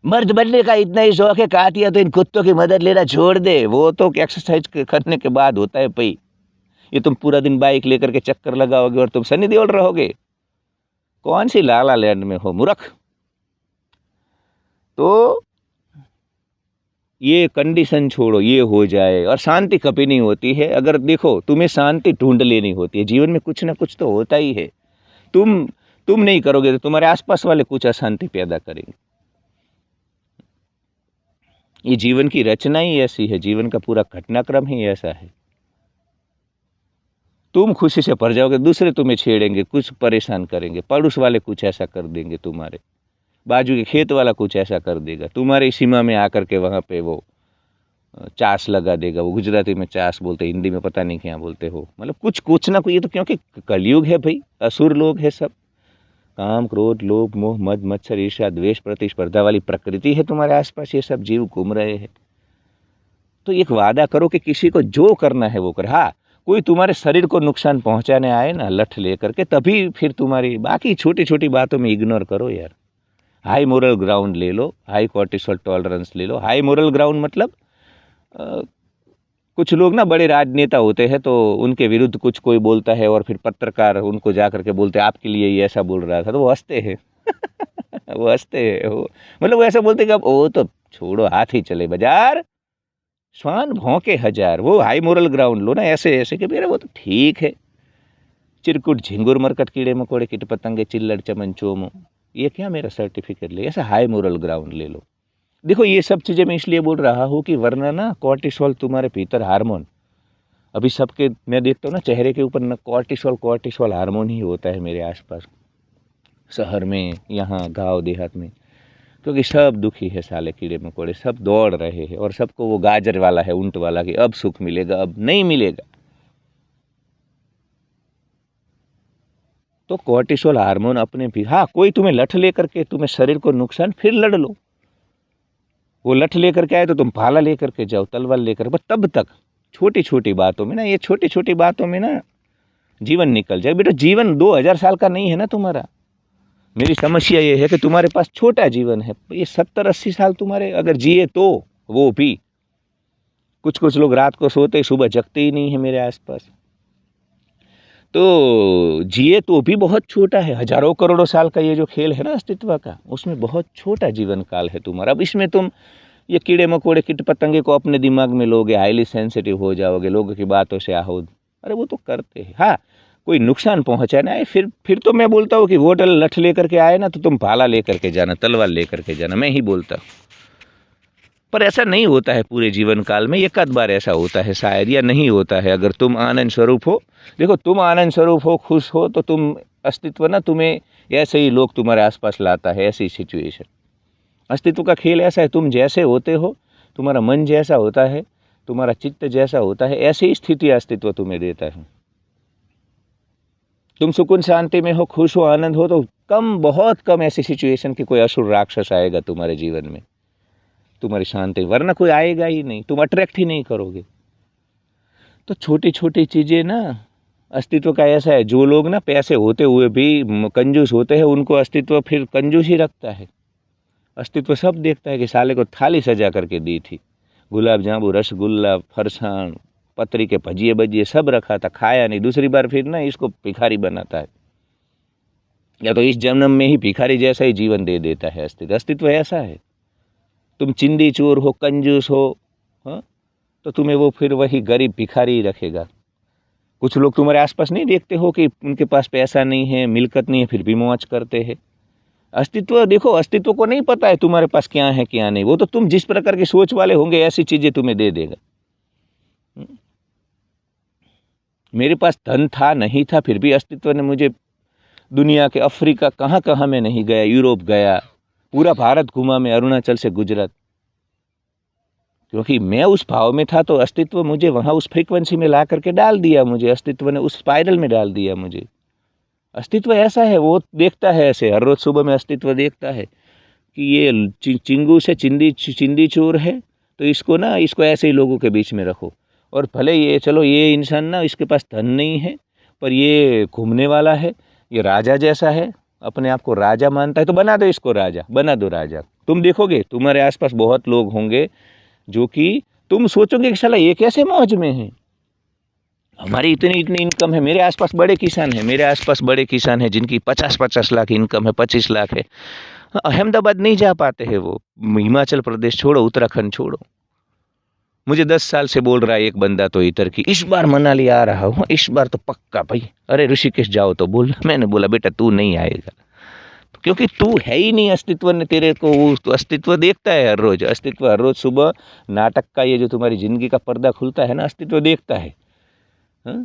मर्द बनने का इतना ही शौक है, कातिया तो इन कुत्तों की मदद लेना छोड़ दे, वो तो एक्सरसाइज करने के बाद होता है भाई। ये तुम पूरा दिन बाइक लेकर के चक्कर लगाओगे और तुम सनी देओल रहोगे, कौन सी लाला लैंड में हो मूर्ख। तो ये कंडीशन छोड़ो, ये हो जाए, और शांति कभी नहीं होती है। अगर देखो तुम्हें शांति ढूंढ लेनी होती है, जीवन में कुछ ना कुछ तो होता ही है। तुम नहीं करोगे तो तुम्हारे आसपास वाले कुछ अशांति पैदा करेंगे। ये जीवन की रचना ही ऐसी है, जीवन का पूरा घटनाक्रम ही ऐसा है। तुम खुशी से भर जाओगे, दूसरे तुम्हें छेड़ेंगे, कुछ परेशान करेंगे, पड़ोस वाले कुछ ऐसा कर देंगे, तुम्हारे बाजू के खेत वाला कुछ ऐसा कर देगा, तुम्हारी सीमा में आकर के वहाँ पे वो चास लगा देगा। वो गुजराती में चास बोलते, हिंदी में पता नहीं क्या बोलते हो, मतलब कुछ ना कुछ। ये तो क्योंकि कलयुग है भाई, असुर लोग है सब, काम, क्रोध, लोभ, मोह, मद, मत्सर, ईर्ष्या, द्वेष, प्रतिस्पर्धा वाली प्रकृति है तुम्हारे आसपास, ये सब जीव घूम रहे हैं। तो एक वादा करो कि किसी को जो करना है वो कर। हाँ, कोई तुम्हारे शरीर को नुकसान पहुंचाने आए ना लठ लेकर के, तभी फिर तुम्हारी बाकी छोटी छोटी बातों में इग्नोर करो यार। हाई मोरल ग्राउंड ले लो, हाई कॉर्टिसोल टॉलरेंस ले लो। हाई मोरल ग्राउंड मतलब कुछ लोग ना बड़े राजनेता होते हैं, तो उनके विरुद्ध कुछ कोई बोलता है और फिर पत्रकार उनको जा करके बोलते हैं आपके लिए ये ऐसा बोल रहा था, तो वो हंसते हैं। वो हंसते हैं, वो मतलब वो ऐसा बोलते हैं कि अब वो तो छोड़ो, हाथ ही चले बाजार, श्वान भौंके हजार। वो हाई मोरल ग्राउंड लो ना, ऐसे ऐसे कि मेरा वो तो ठीक है। चिरकुट, झिंगुर, मरकट, कीड़े मकोड़े, कीट पतंगे, चिल्लड़, चमन, चोमो, ये क्या मेरा सर्टिफिकेट ले, ऐसा हाई मोरल ग्राउंड ले लो। देखो ये सब चीज़ें मैं इसलिए बोल रहा हूँ कि वरना ना कॉर्टिसोल तुम्हारे भीतर हार्मोन, अभी सबके मैं देखता हूँ ना चेहरे के ऊपर ना कॉर्टिसोल कॉर्टिसोल हार्मोन ही होता है मेरे आसपास, शहर में, यहाँ गांव देहात में। क्योंकि सब दुखी है साले कीड़े मकोड़े, सब दौड़ रहे हैं और सबको वो गाजर वाला है, ऊंट वाला, कि अब सुख मिलेगा, अब नहीं मिलेगा। तो कॉर्टिसोल हार्मोन अपने भी, हाँ कोई तुम्हें लठ लेकर के तुम्हें शरीर को नुकसान, फिर लड़ लो। वो लठ लेकर के आए तो तुम भाला लेकर के जाओ, तलवार लेकर, बस तब तक छोटी छोटी बातों में ना, ये छोटी छोटी बातों में ना जीवन निकल जाए। बेटा जीवन 2000 साल का नहीं है ना तुम्हारा। मेरी समस्या ये है कि तुम्हारे पास छोटा जीवन है, ये 70-80 साल तुम्हारे अगर जिए तो, वो भी कुछ कुछ लोग रात को सोते सुबह जगते ही नहीं है मेरे आसपास, तो जिए तो भी बहुत छोटा है। हजारों करोड़ों साल का ये जो खेल है ना अस्तित्व का, उसमें बहुत छोटा जीवन काल है तुम्हारा। अब इसमें तुम ये कीड़े मकोड़े कीट पतंगे को अपने दिमाग में लोगे, हाईली सेंसिटिव हो जाओगे, लोगों की बातों से आहूत, अरे वो तो करते हैं। हाँ, कोई नुकसान पहुंचाना है, फिर तो मैं बोलता हूँ कि वो लठ लेकर के आए ना तो तुम भाला लेकर के जाना, तलवार लेकर के जाना, मैं ही बोलता हूँ। पर ऐसा नहीं होता है पूरे जीवन काल में, एक आध बार ऐसा होता है शायद, या नहीं होता है। अगर तुम आनंद स्वरूप हो, देखो तुम आनंद स्वरूप हो, खुश हो, तो तुम अस्तित्व ना तुम्हें ऐसे ही लोग तुम्हारे आसपास लाता है, ऐसी सिचुएशन। अस्तित्व का खेल ऐसा है, तुम जैसे होते हो, तुम्हारा मन जैसा होता है, तुम्हारा चित्त जैसा होता है, ऐसी ही स्थिति अस्तित्व तुम्हें देता है। तुम सुकून शांति में हो, खुश हो, आनंद हो, तो कम, बहुत कम ऐसी सिचुएशन कि कोई असुर राक्षस आएगा तुम्हारे जीवन में, तुम्हारी शांति, वरना कोई आएगा ही नहीं, तुम अट्रैक्ट ही नहीं करोगे। तो छोटी छोटी चीज़ें ना, अस्तित्व का ऐसा है, जो लोग ना पैसे होते हुए भी कंजूस होते हैं, उनको अस्तित्व फिर कंजूस ही रखता है। अस्तित्व सब देखता है कि साले को थाली सजा करके दी थी, गुलाब जामुन, रसगुल्ला, फरसाण, पतरी के भजिए बजिए सब रखा था, खाया नहीं, दूसरी बार फिर ना इसको भिखारी बनाता है, या तो इस जन्म में ही भिखारी जैसा ही जीवन दे देता है अस्तित्व। अस्तित्व ऐसा है, तुम चिंदी चोर हो, कंजूस हो, हाँ, तो तुम्हें वो फिर वही गरीब भिखारी ही रखेगा। कुछ लोग तुम्हारे आसपास नहीं देखते हो कि उनके पास पैसा नहीं है, मिलकत नहीं है, फिर भी मौज करते हैं। अस्तित्व देखो, अस्तित्व को नहीं पता है तुम्हारे पास क्या है क्या नहीं, वो तो तुम जिस प्रकार की सोच वाले होंगे ऐसी चीजें तुम्हें दे देगा। मेरे पास धन था नहीं था, फिर भी अस्तित्व ने मुझे दुनिया के अफ्रीका कहाँ कहाँ मैं नहीं गया, यूरोप गया, पूरा भारत घूमा मैं, अरुणाचल से गुजरात, क्योंकि मैं उस भाव में था, तो अस्तित्व मुझे वहाँ उस फ्रीक्वेंसी में ला करके डाल दिया, मुझे अस्तित्व ने उस स्पाइरल में डाल दिया मुझे। अस्तित्व ऐसा है, वो देखता है ऐसे, हर रोज सुबह में अस्तित्व देखता है कि ये चिंगू से चिंदी चोर है, तो इसको ना, इसको ऐसे ही लोगों के बीच में रखो। और भले ये, चलो ये इंसान ना, इसके पास धन नहीं है, पर ये घूमने वाला है, ये राजा जैसा है, अपने आप को राजा मानता है, तो बना दो इसको राजा, बना दो राजा। तुम देखोगे तुम्हारे आसपास बहुत लोग होंगे जो कि तुम सोचोगे कि साला ये कैसे मौज में है, हमारी इतनी इतनी इनकम है। मेरे आसपास बड़े किसान हैं, मेरे आसपास बड़े किसान हैं जिनकी 50-50 लाख इनकम है, 25 लाख है, अहमदाबाद नहीं जा पाते हैं वो, हिमाचल प्रदेश छोड़ो, उत्तराखंड छोड़ो। मुझे 10 साल से बोल रहा है एक बंदा तो इधर की, इस बार मनाली आ रहा हूँ, इस बार तो पक्का भाई, अरे ऋषिकेश जाओ तो बोल। मैंने बोला बेटा तू नहीं आएगा, क्योंकि तू है ही नहीं। अस्तित्व ने तेरे को, वो तो अस्तित्व देखता है हर रोज, अस्तित्व हर रोज सुबह नाटक का ये जो तुम्हारी जिंदगी का पर्दा खुलता है ना, अस्तित्व देखता है, हाँ?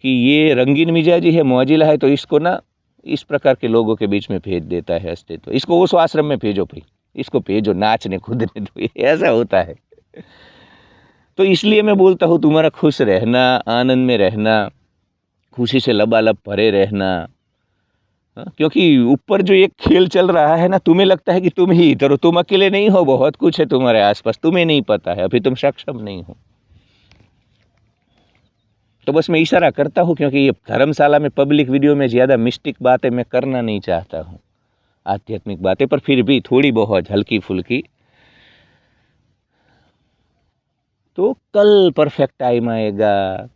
कि ये रंगीन मिजाजी है, मौजिला है, तो इसको ना इस प्रकार के लोगों के बीच में भेज देता है अस्तित्व। इसको उस आश्रम में भेजो भाई, इसको भेजो नाचने कूदने दो, ऐसा होता है। तो इसलिए मैं बोलता हूँ तुम्हारा खुश रहना, आनंद में रहना, खुशी से लबालब भरे रहना, हाँ, क्योंकि ऊपर जो एक खेल चल रहा है ना, तुम्हें लगता है कि तुम ही इधर हो, तुम अकेले नहीं हो, बहुत कुछ है तुम्हारे आसपास, तुम्हें नहीं पता है, अभी तुम सक्षम नहीं हो। तो बस मैं इशारा करता हूँ, क्योंकि ये धर्मशाला में पब्लिक वीडियो में ज़्यादा मिस्टिक बातें मैं करना नहीं चाहता हूँ, आध्यात्मिक बातें, पर फिर भी थोड़ी बहुत हल्की फुल्की। तो कल परफेक्ट टाइम आएगा।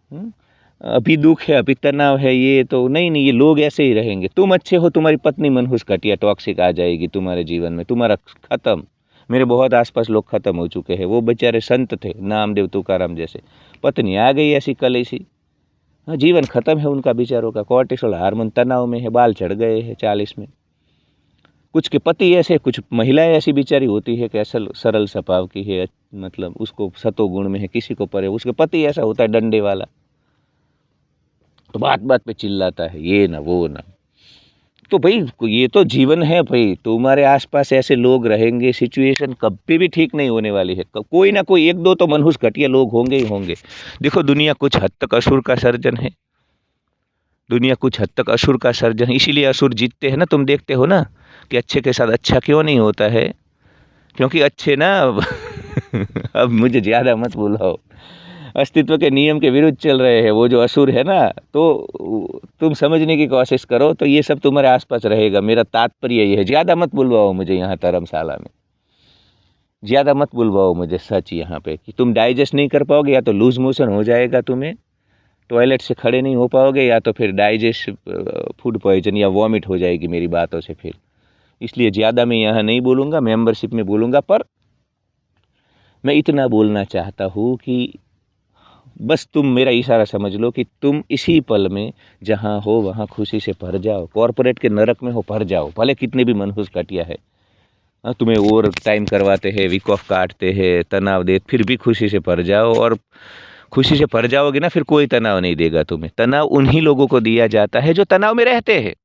अभी दुख है, अभी तनाव है, ये तो नहीं नहीं, ये लोग ऐसे ही रहेंगे। तुम अच्छे हो, तुम्हारी पत्नी मनहूस घटिया टॉक्सिक आ जाएगी तुम्हारे जीवन में, तुम्हारा खत्म। मेरे बहुत आसपास लोग खत्म हो चुके हैं, वो बेचारे संत थे, नामदेव तुकाराम जैसे, पत्नी आ गई ऐसी कलेसी, हाँ, जीवन खत्म है उनका बेचारों का। कॉर्टिसोल हार्मोन तनाव में है, बाल चढ़ गए हैं 40 में। कुछ के पति ऐसे, कुछ महिलाएं ऐसी बेचारी होती है कि असल सरल स्वभाव की है, मतलब उसको सतोगुण में है, किसी को परे, उसके पति ऐसा होता है डंडे वाला, तो बात बात पे चिल्लाता है, ये ना वो ना। तो भाई ये तो जीवन है भाई, तुम्हारे आसपास ऐसे लोग रहेंगे, सिचुएशन कभी भी ठीक नहीं होने वाली है। कोई ना कोई एक दो तो मनहूस घटिया लोग होंगे ही होंगे। देखो दुनिया कुछ हद तक असुर का सर्जन है, दुनिया कुछ हद तक असुर का सर्जन है, इसीलिए असुर जीतते हैं ना। तुम देखते हो ना कि अच्छे के साथ अच्छा क्यों नहीं होता है, क्योंकि अच्छे ना अब मुझे ज़्यादा मत बुलाओ, अस्तित्व के नियम के विरुद्ध चल रहे हैं वो जो असुर है ना। तो तुम समझने की कोशिश करो, तो ये सब तुम्हारे आसपास रहेगा। मेरा तात्पर्य ये है, ज़्यादा मत बुलवाओ मुझे यहाँ धर्मशाला में, ज़्यादा मत बुलवाओ मुझे सच यहाँ पे, कि तुम डाइजेस्ट नहीं कर पाओगे, या तो लूज मोशन हो जाएगा तुम्हें, टॉयलेट से खड़े नहीं हो पाओगे, या तो फिर डाइजेस्ट फूड पॉइजन या वॉमिट हो जाएगी मेरी बातों से फिर। इसलिए ज़्यादा मैं यहाँ नहीं बोलूँगा, मेंबरशिप में बोलूँगा। पर मैं इतना बोलना चाहता हूँ कि बस तुम मेरा इशारा समझ लो कि तुम इसी पल में जहाँ हो वहाँ खुशी से भर जाओ। कॉरपोरेट के नरक में हो, भर जाओ, भले कितने भी मनहूस घटिया है, तुम्हें ओवर टाइम करवाते हैं, वीक ऑफ काटते हैं, तनाव दे, फिर भी खुशी से भर जाओ। और खुशी से भर जाओगे ना, फिर कोई तनाव नहीं देगा तुम्हें। तनाव उन्हीं लोगों को दिया जाता है जो तनाव में रहते हैं,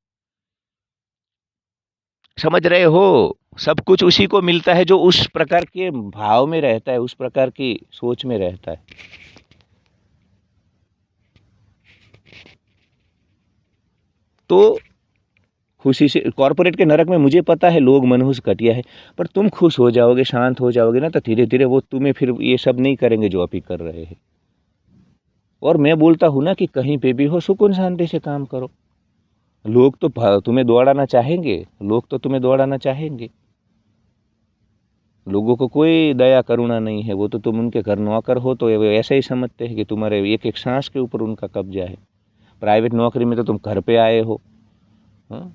समझ रहे हो? सब कुछ उसी को मिलता है जो उस प्रकार के भाव में रहता है, उस प्रकार की सोच में रहता है। तो खुशी से, कॉर्पोरेट के नरक में मुझे पता है लोग मनहूस घटिया है, पर तुम खुश हो जाओगे, शांत हो जाओगे ना, तो धीरे धीरे वो तुम्हें फिर ये सब नहीं करेंगे जो अभी कर रहे हैं। और मैं बोलता हूँ ना कि कहीं पे भी हो, सुकून शांति से काम करो। लोग तो तुम्हें दौड़ाना चाहेंगे, लोग तो तुम्हें दौड़ाना चाहेंगे, लोगों को कोई दया करुणा नहीं है। वो तो तुम उनके घर नौकर हो, तो वो ऐसे ही समझते हैं कि तुम्हारे एक एक सांस के ऊपर उनका कब्जा है। प्राइवेट नौकरी में तो तुम घर पे आए हो, हाँ,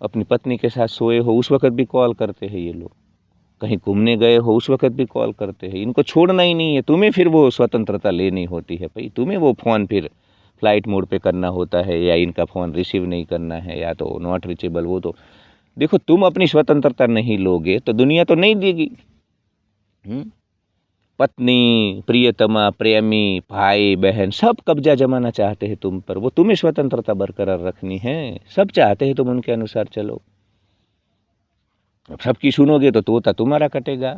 अपनी पत्नी के साथ सोए हो, उस वक्त भी कॉल करते हैं ये लोग। कहीं घूमने गए हो, उस वक्त भी कॉल करते हैं। इनको छोड़ना ही नहीं है, तुम्हें फिर वो स्वतंत्रता लेनी होती है भाई। तुम्हें वो फ़ोन फिर फ्लाइट मोड पे करना होता है, या इनका फ़ोन रिसीव नहीं करना है, या तो नॉट रीचेबल। वो तो देखो, तुम अपनी स्वतंत्रता नहीं लोगे तो दुनिया तो नहीं देगी। पत्नी, प्रियतमा, प्रेमी, भाई बहन सब कब्जा जमाना चाहते हैं तुम पर। वो तुम्हें स्वतंत्रता बरकरार रखनी है, सब चाहते हैं तुम उनके अनुसार चलो। अब सबकी सुनोगे तो तोता तुम्हारा कटेगा।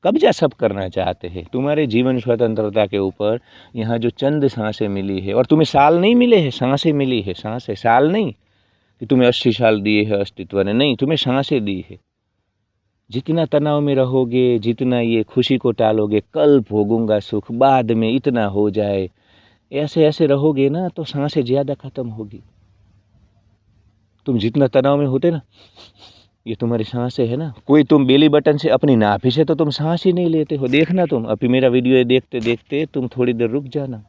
कब्जा सब करना चाहते हैं तुम्हारे जीवन स्वतंत्रता के ऊपर। यहाँ जो चंद सांसें मिली है, और तुम्हें साल नहीं मिले हैं, सांसें मिली है, सांसें, साल नहीं कि तुम्हें 80 साल दिए है अस्तित्व ने, नहीं, तुम्हें सांसें दी है। जितना तनाव में रहोगे, जितना ये खुशी को टालोगे, कल भोगूंगा सुख, बाद में इतना हो जाए, ऐसे ऐसे रहोगे ना, तो सांसें ज़्यादा खत्म होगी। तुम जितना तनाव में होते ना, ये तुम्हारी सांसें है ना, कोई तुम बेली बटन से, अपनी नाभि से तो तुम सांस ही नहीं लेते हो। देखना तुम अभी मेरा वीडियो देखते देखते तुम थोड़ी देर रुक जाना,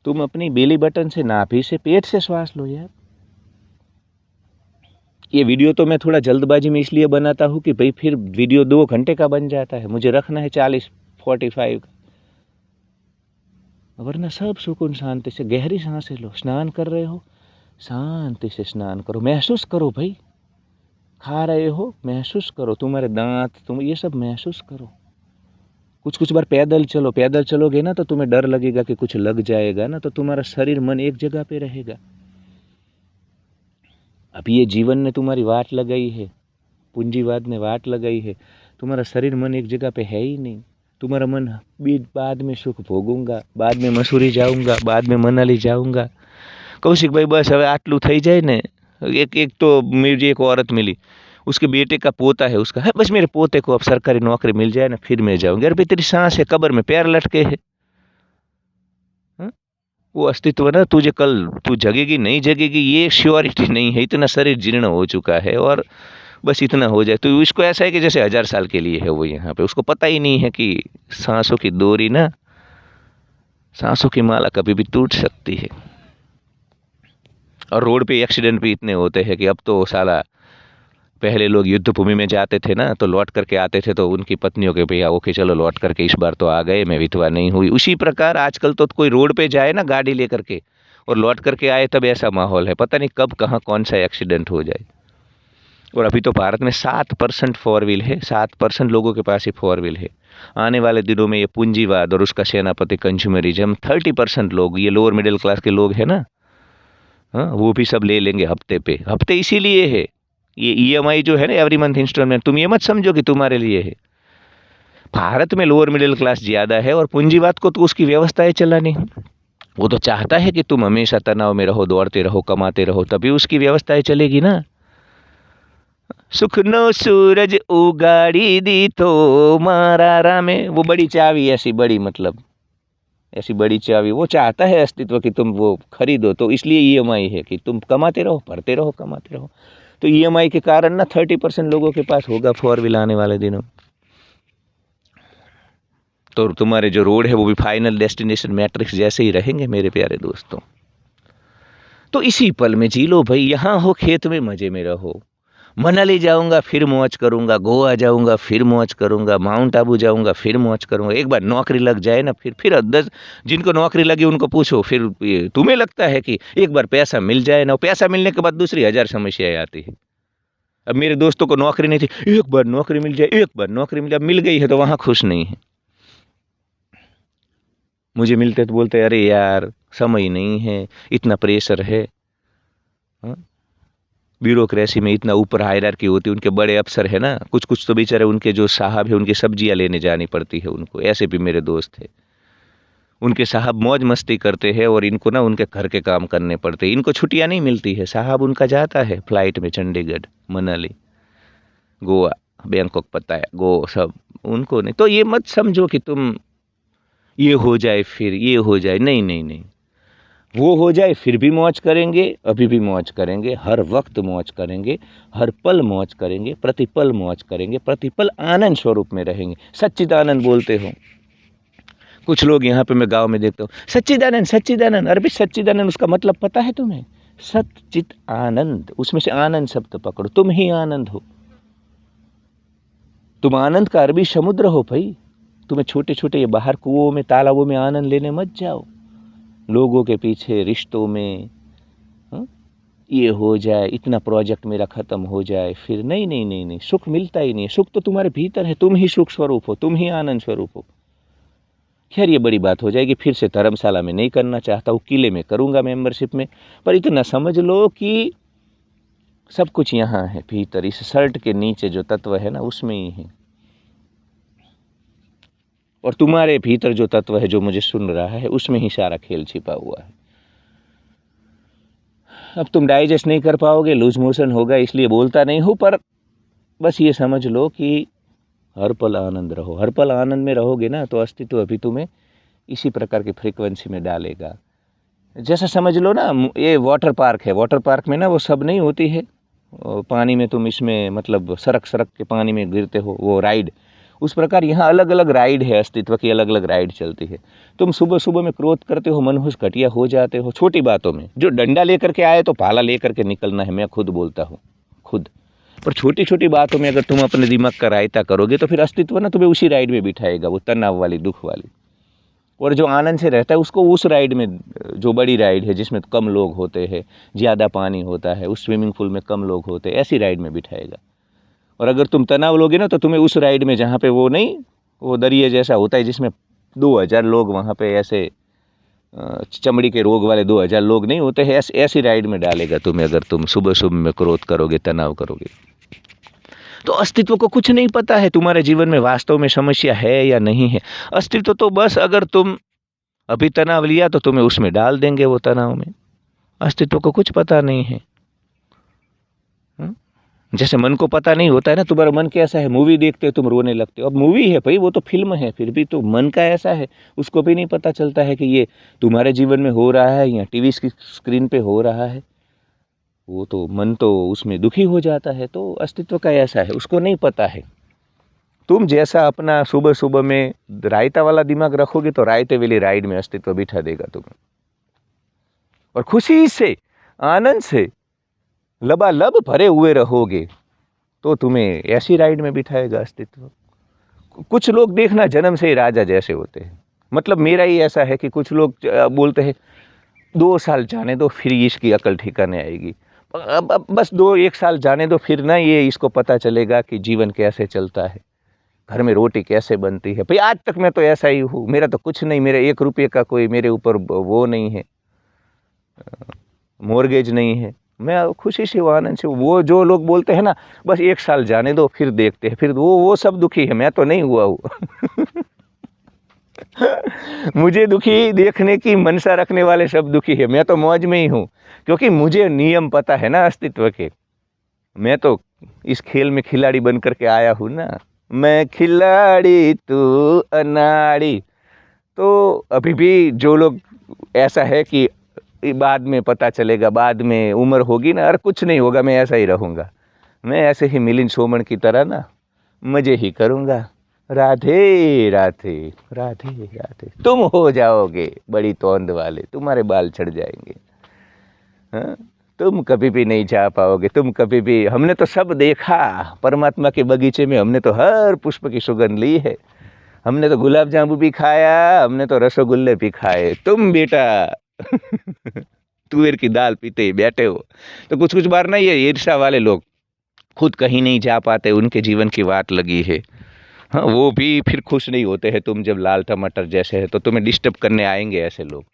तुम अपनी बेली बटन से, नाभि से, पेट से श्वास लो यार। ये वीडियो तो मैं थोड़ा जल्दबाजी में इसलिए बनाता हूँ कि भाई फिर वीडियो 2 घंटे का बन जाता है, मुझे रखना है 40-45 का। वरना सब सुकून शांति से गहरी सांसें लो। स्नान कर रहे हो, शांति से स्नान करो, महसूस करो भाई। खा रहे हो, महसूस करो, तुम्हारे दांत, तुम ये सब महसूस करो। कुछ बार पैदल चलो, पैदल चलोगे ना तो तुम्हें डर लगेगा कि कुछ लग जाएगा ना, तो तुम्हारा शरीर मन एक जगह पे रहेगा। अब ये जीवन ने तुम्हारी वाट लगाई है, पूंजीवाद ने वाट लगाई है, तुम्हारा शरीर मन एक जगह पे है ही नहीं। तुम्हारा मन भी बाद में सुख भोगूंगा, बाद में मसूरी जाऊंगा, बाद में मनाली जाऊंगा, કૌશિકભાઈ બસ હવે આટલું થઈ જાય ને, એક તો मुझे एक औरत मिली, उसके बेटे का पोता है उसका, है बस मेरे पोते को अब सरकारी नौकरी मिल जाए ना फिर मैं जाऊंगी। अरे भाई तेरी सांस है, कब्र में पैर लटके है। हाँ? वो अस्तित्व ना तुझे कल तू जगेगी नहीं जगेगी ये श्योरिटी नहीं है, इतना शरीर जीर्ण हो चुका है। और बस इतना हो जाए तो इसको ऐसा है कि जैसे 1000 साल के लिए है वो यहाँ पे, उसको पता ही नहीं है कि सांसों की डोरी ना, सांसों की माला कभी भी टूट सकती है। और रोड पे एक्सीडेंट भी इतने होते हैं कि अब तो साला, पहले लोग युद्ध भूमि में जाते थे ना तो लौट करके आते थे तो उनकी पत्नियों के भैया ओके चलो लौट करके इस बार तो आ गए, मैं विधवा नहीं हुई। उसी प्रकार आजकल तो कोई रोड पे जाए ना गाड़ी लेकर के और लौट करके आए तब ऐसा माहौल है, पता नहीं कब कहाँ कौन सा एक्सीडेंट हो जाए। और अभी तो भारत में 7% 4 व्हील है, 7% लोगों के पास ही 4 व्हील है। आने वाले दिनों में ये पूंजीवाद और उसका सेनापति कंज्यूमरिज्म, 30% लोग, ये लोअर मिडिल क्लास के लोग हैं ना, हाँ वो भी सब ले लेंगे हफ्ते पे। हफ्ते इसीलिए है, ये EMI जो है ना, एवरी मंथ इंस्टॉलमेंट, तुम ये मत समझो कि तुम्हारे लिए है। भारत में लोअर मिडिल क्लास ज़्यादा है और पूंजीवाद को तो उसकी व्यवस्थाएं चलानी है। वो तो चाहता है कि तुम हमेशा तनाव में रहो, दौड़ते रहो, कमाते रहो, तभी उसकी व्यवस्थाएं चलेगी ना। सुखनो सूरज उगाड़ी दी तो मारा रामे, वो बड़ी चावी ऐसी बड़ी, मतलब ऐसी बड़ी चावी वो चाहता है अस्तित्व कि तुम वो खरीदो। तो इसलिए EMI है कि तुम कमाते रहो, भरते रहो, कमाते रहो। तो EMI के कारण ना 30% लोगों के पास होगा 4 व्हील आने वाले दिनों। तो तुम्हारे जो रोड है वो भी फाइनल डेस्टिनेशन मैट्रिक्स जैसे ही रहेंगे मेरे प्यारे दोस्तों। तो इसी पल में जी लो भाई, यहाँ हो खेत में मजे में रहो। मनाली जाऊंगा फिर मौज करूंगा, गोवा जाऊंगा फिर मौज करूंगा, माउंट आबू जाऊंगा फिर मौज करूंगा। एक बार नौकरी लग जाए ना, फिर 10 जिनको नौकरी लगी उनको पूछो, फिर तुम्हें लगता है कि एक बार पैसा मिल जाए ना, पैसा मिलने के बाद दूसरी 1000 समस्याएं आती है। अब मेरे दोस्तों को नौकरी नहीं थी, एक बार नौकरी मिल जाए, एक बार नौकरी मिल जाए, मिल गई है तो वहां खुश नहीं है। मुझे मिलते तो बोलते अरे यार समय नहीं है, इतना प्रेशर है। ब्यूरोक्रेसी में इतना ऊपर हायरार्की होती है, उनके बड़े अफसर है ना, कुछ कुछ तो बेचारे उनके जो साहब है उनकी सब्जियां लेने जानी पड़ती है उनको। ऐसे भी मेरे दोस्त है, उनके साहब मौज मस्ती करते हैं और इनको ना उनके घर के काम करने पड़ते हैं। इनको छुट्टियां नहीं मिलती है, साहब उनका जाता है फ्लाइट में चंडीगढ़, मनाली, गोवा, बैंकॉक, पता गो सब उनको नहीं। तो ये मत समझो कि तुम ये हो जाए फिर ये हो जाए, नहीं नहीं नहीं, वो हो जाए फिर भी मौज करेंगे, अभी भी मौज करेंगे, हर वक्त मौज करेंगे, हर पल मौज करेंगे, प्रतिपल मौज करेंगे, प्रतिपल आनंद स्वरूप में रहेंगे। सच्चिदानंद बोलते हो कुछ लोग, यहाँ पे मैं गांव में देखता हूँ सच्चिदानंद सच्चिदानंद। अरे भाई सच्चिदानंद उसका मतलब पता है तुम्हें? सच्चित आनंद, उसमें से आनंद शब्द पकड़ो, तुम ही आनंद हो। तुम आनंद का अरबी समुद्र हो भाई। तुम्हें छोटे छोटे ये बाहर कुओं में तालाबों में आनंद लेने मत जाओ, लोगों के पीछे, रिश्तों में। ये हो जाए, इतना प्रोजेक्ट मेरा खत्म हो जाए, फिर नहीं नहीं नहीं नहीं, सुख मिलता ही नहीं। सुख तो तुम्हारे भीतर है, तुम ही सुख स्वरूप हो, तुम ही आनंद स्वरूप हो। खैर ये बड़ी बात हो जाएगी, फिर से धर्मशाला में नहीं करना चाहता हूँ, किले में करूँगा मेंबरशिप में। पर इतना समझ लो कि सब कुछ यहाँ है भीतर, इस शर्ट के नीचे जो तत्व है ना उसमें ही है। और तुम्हारे भीतर जो तत्व है जो मुझे सुन रहा है उसमें ही सारा खेल छिपा हुआ है। अब तुम डाइजेस्ट नहीं कर पाओगे, लूज मोशन होगा, इसलिए बोलता नहीं हूँ, पर बस ये समझ लो कि हर पल आनंद रहो। हर पल आनंद में रहोगे ना तो अस्तित्व अभी तुम्हें इसी प्रकार की फ्रीक्वेंसी में डालेगा। जैसा समझ लो ना, ये वाटर पार्क है, वाटर पार्क में ना वो सब नहीं होती है, पानी में तुम इसमें मतलब सरक सरक के पानी में गिरते हो, वो राइड, उस प्रकार यहाँ अलग अलग राइड है, अस्तित्व की अलग अलग राइड चलती है। तुम सुबह सुबह में क्रोध करते हो, मनहूस घटिया हो जाते हो छोटी बातों में। जो डंडा लेकर के आए तो भाला लेकर के निकलना है, मैं खुद बोलता हूँ खुद। पर छोटी छोटी बातों में अगर तुम अपने दिमाग का रायता करोगे तो फिर अस्तित्व ना तुम्हें उसी राइड में बिठाएगा, वो तनाव वाली, दुख वाली। और जो आनंद से रहता है उसको उस राइड में, जो बड़ी राइड है जिसमें कम लोग होते हैं, ज़्यादा पानी होता है, उस स्विमिंग पूल में कम लोग होते हैं, ऐसी राइड में बिठाएगा। और अगर तुम तनाव लोगे ना तो तुम्हें उस राइड में, जहाँ पे वो नहीं, वो दरिया जैसा होता है जिसमें 2000 लोग वहाँ पे ऐसे चमड़ी के रोग वाले 2000 लोग नहीं होते हैं, ऐसी राइड में डालेगा तुम्हें अगर तुम सुबह सुबह में क्रोध करोगे, तनाव करोगे। तो अस्तित्व को कुछ नहीं पता है तुम्हारे जीवन में वास्तव में समस्या है या नहीं है। अस्तित्व तो बस अगर तुम अभी तनाव लिया तो तुम्हें उसमें डाल देंगे, वो तनाव में। अस्तित्व को कुछ पता नहीं है। जैसे मन को पता नहीं होता है ना तुम्हारा मन कैसा है, मूवी देखते हो तुम रोने लगते हो, अब मूवी है भाई, वो तो फिल्म है, फिर भी तो मन का ऐसा है, उसको भी नहीं पता चलता है कि ये तुम्हारे जीवन में हो रहा है या टीवी की स्क्रीन पे हो रहा है। वो तो मन तो उसमें दुखी हो जाता है। तो अस्तित्व का ऐसा है, उसको नहीं पता है। तुम जैसा अपना सुबह सुबह में रायता वाला दिमाग रखोगे तो रायते वाली राइड में अस्तित्व बिठा देगा तुम्हें, और खुशी से आनंद से लबालब भरे हुए रहोगे तो तुम्हें ऐसी राइड में बिठाएगा अस्तित्व। कुछ लोग देखना जन्म से ही राजा जैसे होते हैं, मतलब मेरा ही ऐसा है कि कुछ लोग बोलते हैं 2 साल जाने दो फिर इसकी अकल ठिकाने आएगी। अब बस 1 साल जाने दो, फिर ना ये इसको पता चलेगा कि जीवन कैसे चलता है, घर में रोटी कैसे बनती है। भाई आज तक मैं तो ऐसा ही हूँ, मेरा तो कुछ नहीं, मेरा 1 रुपये का कोई मेरे ऊपर वो नहीं है, मॉर्गेज नहीं है, मैं खुशी से वो आनंद से। वो जो लोग बोलते हैं ना बस 1 साल जाने दो फिर देखते हैं, फिर वो सब दुखी है, मैं तो नहीं हुआ हूँ। मुझे दुखी देखने की मनसा रखने वाले सब दुखी है, मैं तो मौज में ही हूँ, क्योंकि मुझे नियम पता है ना अस्तित्व के। मैं तो इस खेल में खिलाड़ी बन करके आया हूँ ना, मैं खिलाड़ी तू अनाड़ी। तो अभी भी जो लोग ऐसा है कि बाद में पता चलेगा, बाद में उम्र होगी ना, अरे कुछ नहीं होगा, मैं ऐसा ही रहूँगा, मैं ऐसे ही मिलिंद सोमन की तरह ना मज़े ही करूँगा। राधे राधे राधे राधे। तुम हो जाओगे बड़ी तोंद वाले, तुम्हारे बाल चढ़ जाएंगे। हाँ, तुम कभी भी नहीं जा पाओगे, तुम कभी भी। हमने तो सब देखा परमात्मा के बगीचे में, हमने तो हर पुष्प की सुगंध ली है, हमने तो गुलाब जामुन भी खाया, हमने तो रसगुल्ले भी खाए। तुम बेटा तुअर की दाल पीते ही बैठे हो। तो कुछ कुछ बार ना ये ईर्ष्या वाले लोग खुद कहीं नहीं जा पाते, उनके जीवन की वाट लगी है, हाँ, वो भी फिर खुश नहीं होते हैं। तुम जब लाल टमाटर जैसे है तो तुम्हें डिस्टर्ब करने आएंगे ऐसे लोग,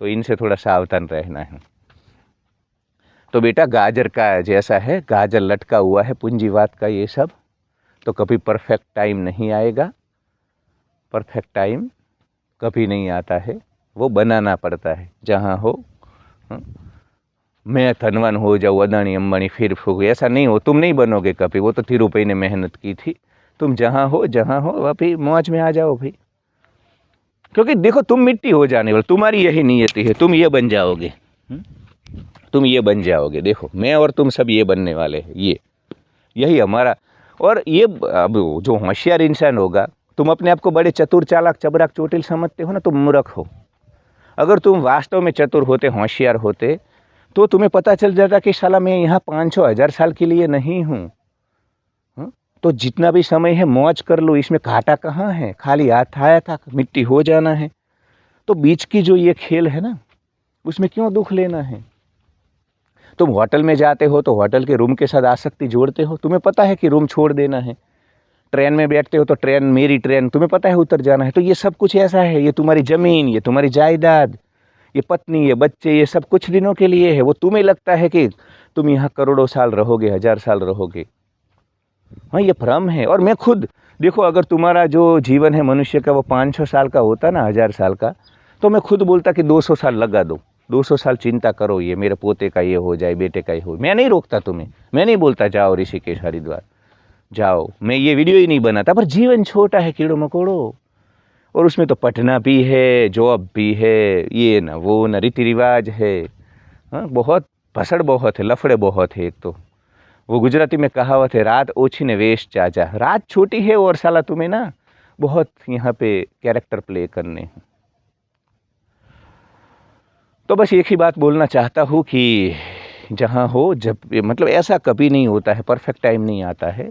तो इनसे थोड़ा सावधान रहना है। तो बेटा गाजर का जैसा है, गाजर लटका हुआ है पूंजीवाद का ये सब, तो कभी परफेक्ट टाइम नहीं आएगा। परफेक्ट टाइम कभी नहीं आता है, वो बनाना पड़ता है। जहाँ हो मैं धनवान हो जाऊँ, अदानी अंबानी फिर हो, ऐसा नहीं हो, तुम नहीं बनोगे कभी। वो तो तिरुपति ने मेहनत की थी। तुम जहाँ हो अभी मौज में आ जाओ भाई, क्योंकि देखो तुम मिट्टी हो जाने वाले, तुम्हारी यही नियति है, तुम ये बन जाओगे, तुम ये बन जाओगे। देखो मैं और तुम सब ये बनने वाले हैं, ये यही हमारा। और ये अब जो होशियार इंसान होगा, तुम अपने आप को बड़े चतुर चालाक चबराक चोटिल समझते हो ना, तुम मूर्ख हो। अगर तुम वास्तव में चतुर होते, होशियार होते, तो तुम्हें पता चल जाता कि साला मैं यहाँ 500,000 साल के लिए नहीं हूँ। तो जितना भी समय है मौज कर लो, इसमें घाटा कहाँ है, खाली हाथ आया था, मिट्टी हो जाना है। तो बीच की जो ये खेल है ना, उसमें क्यों दुख लेना है। तुम होटल में जाते हो तो होटल के रूम के साथ आसक्ति जोड़ते हो, तुम्हें पता है कि रूम छोड़ देना है। ट्रेन में बैठते हो तो ट्रेन मेरी ट्रेन, तुम्हें पता है उतर जाना है। तो ये सब कुछ ऐसा है, ये तुम्हारी ज़मीन, ये तुम्हारी जायदाद, ये पत्नी, ये बच्चे, ये सब कुछ दिनों के लिए है। वो तुम्हें लगता है कि तुम यहाँ करोड़ों साल रहोगे, 1000 साल रहोगे। हाँ, ये भ्रम है। और मैं खुद देखो, अगर तुम्हारा जो जीवन है मनुष्य का वो 500 साल का होता ना, 1000 साल का, तो मैं खुद बोलता कि 200 साल लगा दो, 200 साल चिंता करो, ये मेरे पोते का ये हो जाए, बेटे का ये हो। मैं नहीं रोकता तुम्हें, मैं नहीं बोलता जाओ ऋषिकेश हरिद्वार जाओ, मैं ये वीडियो ही नहीं बनाता। पर जीवन छोटा है कीड़ो मकोड़ो, और उसमें तो पढ़ना भी है, जॉब भी है, ये ना वो ना, रीति रिवाज है। हाँ, बहुत भसड़ बहुत है, लफड़े बहुत है। एक तो वो गुजराती में कहावत है, रात ओछी ने वेश चाचा। रात छोटी है और साला तुम्हें ना बहुत यहाँ पे कैरेक्टर प्ले करने हैं। तो बस एक ही बात बोलना चाहता हूँ कि जहाँ हो, जब मतलब ऐसा कभी नहीं होता है, परफेक्ट टाइम नहीं आता है।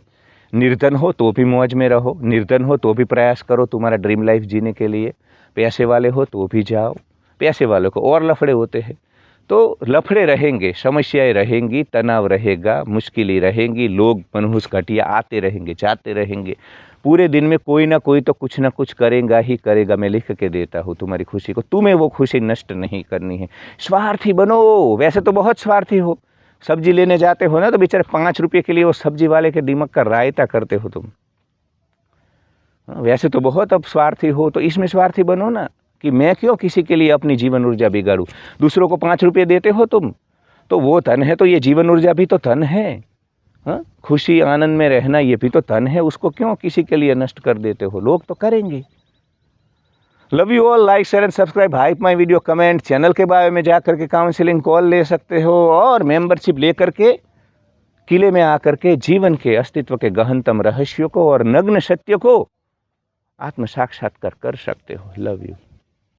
निर्धन हो तो भी मौज में रहो, निर्धन हो तो भी प्रयास करो तुम्हारा ड्रीम लाइफ जीने के लिए। पैसे वाले हो तो भी जाओ, पैसे वालों को और लफड़े होते हैं। तो लफड़े रहेंगे, समस्याएं रहेंगी, तनाव रहेगा, मुश्किलें रहेंगी, लोग मनहूस घटिया आते रहेंगे, जाते रहेंगे। पूरे दिन में कोई ना कोई तो कुछ ना कुछ करेगा ही करेगा। मैं लिख के देता हूँ तुम्हारी खुशी को, तुम्हें वो खुशी नष्ट नहीं करनी है। स्वार्थी बनो, वैसे तो बहुत स्वार्थी हो। सब्जी लेने जाते हो ना तो बेचारे 5 रुपये के लिए वो सब्जी वाले के दिमाग का रायता करते हो तुम। वैसे तो बहुत अब स्वार्थी हो, तो इसमें स्वार्थी बनो ना। कि मैं क्यों किसी के लिए अपनी जीवन ऊर्जा बिगाड़ूं। दूसरों को 5 रुपये देते हो तुम, तो वो धन है, तो ये जीवन ऊर्जा भी तो धन है। हाँ, खुशी आनंद में रहना ये भी तो धन है, उसको क्यों किसी के लिए नष्ट कर देते हो। लोग तो करेंगे। Love you all. Like share and subscribe, hype my video, comment, channel के बारे में जाकर के काउंसलिंग कॉल ले सकते हो और मेंबरशिप लेकर के किले में आकर के जीवन के अस्तित्व के गहनतम रहस्यों को और नग्न सत्य को आत्म साक्षात्कार कर सकते हो। Love you.